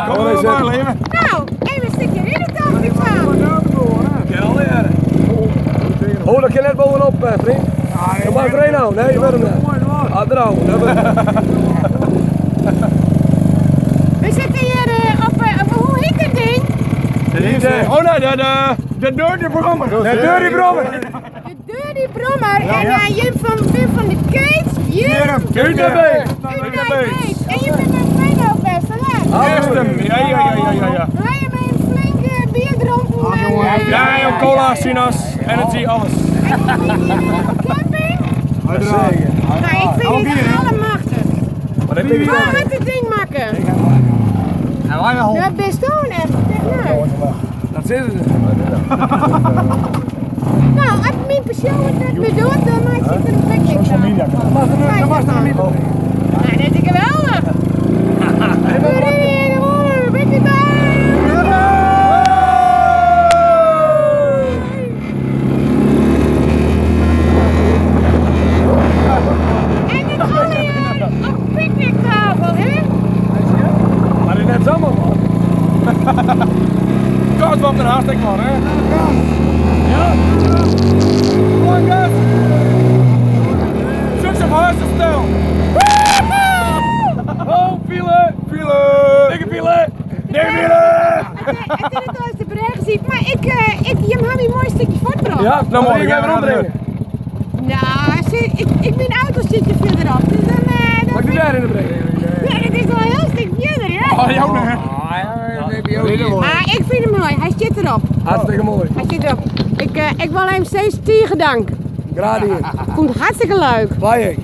Kom maar leven. Nou, even een stukje riddertafel niet aan. Oh, dat kan net bovenop, vriend. Je mag er één nou. Nee, je bent hem net. Ah, er nou. We zitten hier op hoe heet het ding? Oh nee, de Dirty Brommer. De Dirty Brommer. De Dirty Brommer. En Jim van de Kees. Jim. Uterbeek. En je bent een vriend ook best, hè? Ja. Ga je met een flinke bierdronken? Ja, en cola, sinaas, energy, alles. Camping? Zeker. Nou, ik vind het allemachtig. Wat heb je Wat gedaan? gaat het ding maken? Ja, best doen echt. Nou, Dat zit het. nou, als mijn persoon het net weer doet, dan maak ik er een plekje aan. Dat was er niet. Nou, dat is geweldig. Ben je daar? En het alle op picknicktafel, hè? Maar het net samen, man. Koud wat een hartstikke man, hè? Ja. Mooi gas. Zoek ze voor stel. Oh, file. Dikke file. Het is als de bergen ziet, maar je hebt een mooi stukje voortgebracht. Ja, Nou, mooi, ik gaan ga we hem brengen. Nou, ik mijn auto zit je verderop, dus dan... Mag ik die daarin brengen? Ja, dat is wel een heel stuk verder, hè? Oh, jou nee. Maar ik vind hem mooi, hij zit erop. Hartstikke mooi. Hij zit erop. Ik wil hem steeds tegen dank. Graag hier. Vond het hartstikke leuk. Bye.